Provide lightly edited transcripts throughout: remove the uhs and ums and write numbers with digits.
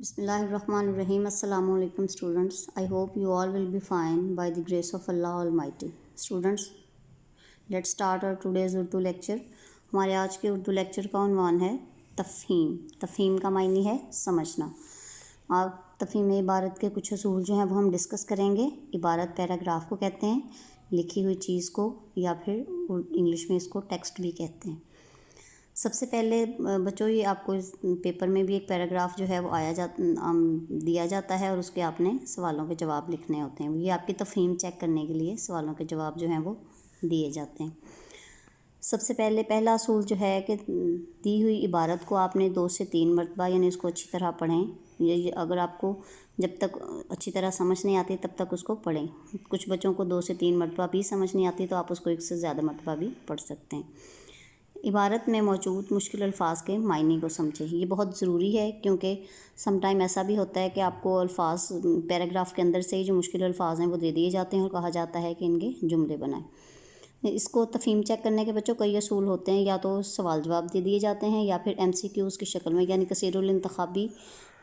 Bismillahirrahmanirrahim. Assalamu alaikum students. I hope you all will be fine by the grace of Allah Almighty. Students, let's start our today's Urdu lecture. हमारे आज के Urdu lecture का उन्वान है तफ़हीम. तफ़हीम का मायने है समझना. आप तफ़हीम इबारत के कुछ असूल जो हैं वो हम डिस्कस करेंगे. इबारत पैराग्राफ को कहते हैं, लिखी हुई चीज़ को, या फिर इंग्लिश में इसको टेक्स्ट भी कहते हैं. सबसे पहले बच्चों, ये आपको इस पेपर में भी एक पैराग्राफ जो है वो दिया जाता है और उसके आपने सवालों के जवाब लिखने होते हैं. ये आपकी तफ़हीम चेक करने के लिए सवालों के जवाब जो हैं वो दिए जाते हैं. सबसे पहले पहला असूल जो है कि दी हुई इबारत को आपने 2 से 3 मरतबा यानी उसको अच्छी तरह पढ़ें. ये अगर आपको जब तक अच्छी तरह समझ नहीं आती तब तक उसको पढ़ें. कुछ बच्चों को 2 से 3 मरतबा भी समझ नहीं आती तो आप उसको 1 से ज़्यादा मरतबा भी पढ़ सकते हैं. इबारत में मौजूद मुश्किल अल्फाज के मायने को समझें. ये बहुत ज़रूरी है क्योंकि सम टाइम ऐसा भी होता है कि आपको अल्फाज पैराग्राफ के अंदर से ही जो मुश्किल अल्फाज हैं वो दे दिए जाते हैं और कहा जाता है कि इनके जुमले बनाएं. इसको तफ़हीम चेक करने के बच्चों कई असूल होते हैं. या तो सवाल जवाब दे दिए जाते हैं या फिर MCQs की शक्ल में यानी कसीरुल इंतखाबी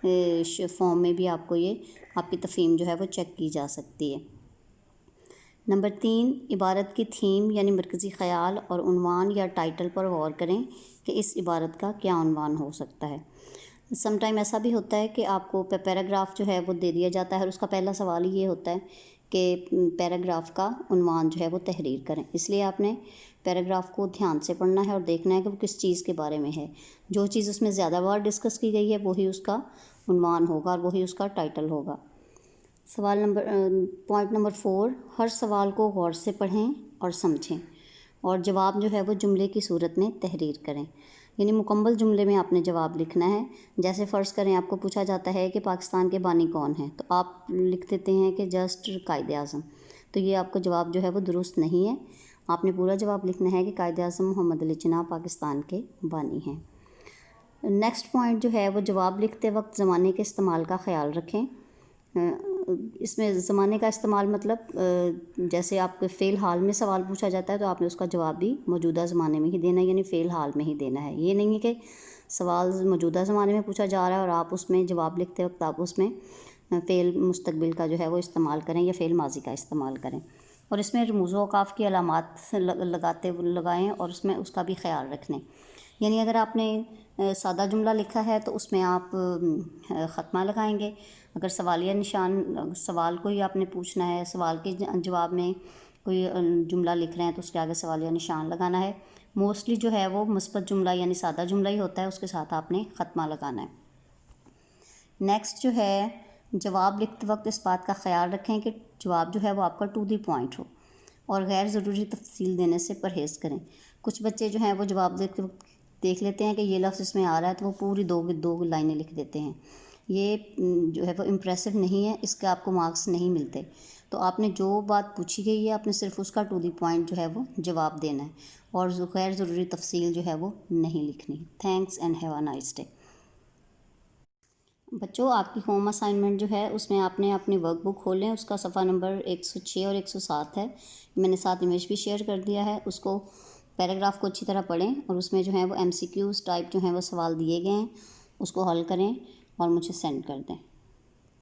फॉर्म में भी आपको ये आपकी तफ़हीम जो है वो चेक की जा सकती है. नंबर 3, इबारत की थीम यानी मरकज़ी ख़याल और उन्वान या टाइटल पर गौर करें कि इस इबारत का क्या उन्वान हो सकता है. सम टाइम ऐसा भी होता है कि आपको पैराग्राफ जो है वो दे दिया जाता है और उसका पहला सवाल ही ये होता है कि पैराग्राफ का उन्वान जो है वो तहरीर करें. इसलिए आपने पैराग्राफ को ध्यान से पढ़ना है और देखना है कि वो किस चीज़ के बारे में है. जो चीज़ उसमें ज़्यादा बार डिस्कस की गई है वही उसका उन्वान होगा और वही उसका टाइटल होगा. पॉइंट नंबर 4, हर सवाल को गौर से पढ़ें और समझें और जवाब जो है वो जुमले की सूरत में तहरीर करें. यानी मुकम्मल जुमले में आपने जवाब लिखना है. जैसे फ़र्ज़ करें आपको पूछा जाता है कि पाकिस्तान के बानी कौन हैं, तो आप लिख देते हैं कि जस्ट कायद-ए-आज़म. तो ये आपका जवाब जो है वो दुरुस्त नहीं है. आपने पूरा जवाब लिखना है कि कायद-ए-आज़म मोहम्मद अली जिन्ना पाकिस्तान के बानी हैं. नेक्स्ट पॉइंट जो है वो जवाब लिखते वक्त ज़माने के इस्तेमाल का ख़याल रखें. इसमें ज़माने का इस्तेमाल मतलब जैसे आपके फ़ेल हाल में सवाल पूछा जाता है तो आपने उसका जवाब भी मौजूदा ज़माने में ही देना है, यानी फ़ेल हाल में ही देना है. ये नहीं है कि सवाल मौजूदा ज़माने में पूछा जा रहा है और आप उसमें जवाब लिखते वक्त आप उसमें फ़ेल मुस्तकबिल का जो है वो इस्तेमाल करें या फ़ेल माजी का इस्तेमाल करें. और इसमें रमूज़ व औक़ाफ़ की अलामात लगाएँ और उसमें उसका भी ख़याल रखें. यानी अगर आपने सादा जुमला लिखा है तो उसमें आप ख़त्मा लगाएंगे. अगर सवालिया निशान सवाल को ही आपने पूछना है, सवाल के जवाब में कोई जुमला लिख रहे हैं तो उसके आगे सवालिया निशान लगाना है. मोस्टली जो है वो मुस्बत जुमला यानी सादा जुमला ही होता है, उसके साथ आपने ख़त्मा लगाना है. नेक्स्ट जो है, जवाब लिखते वक्त इस बात का ख़याल रखें कि जवाब जो है वो आपका टू द पॉइंट हो और गैर ज़रूरी तफसील देने से परहेज़ करें. कुछ बच्चे जो हैं वो जवाब लिखते वक्त देख लेते हैं कि ये लफ्ज़ इसमें आ रहा है तो वो पूरी दो लाइनें लिख देते हैं. ये जो है वो इम्प्रेसिव नहीं है, इसके आपको मार्क्स नहीं मिलते. तो आपने जो बात पूछी गई है आपने सिर्फ उसका टू द पॉइंट जो है वो जवाब देना है और गैर ज़रूरी तफसील जो है वो नहीं लिखनी. Thanks and have a nice day. बच्चों, आपकी होम असाइनमेंट जो है उसमें आपने अपनी वर्क बुक खोलें. उसका सफ़ा नंबर 106 और 107 है. मैंने साथ इमेज भी शेयर कर दिया है. उसको पैराग्राफ को अच्छी तरह पढ़ें और उसमें जो है वो MCQs टाइप जो हैं वो सवाल दिए गए हैं, उसको हल करें और मुझे सेंड कर दें.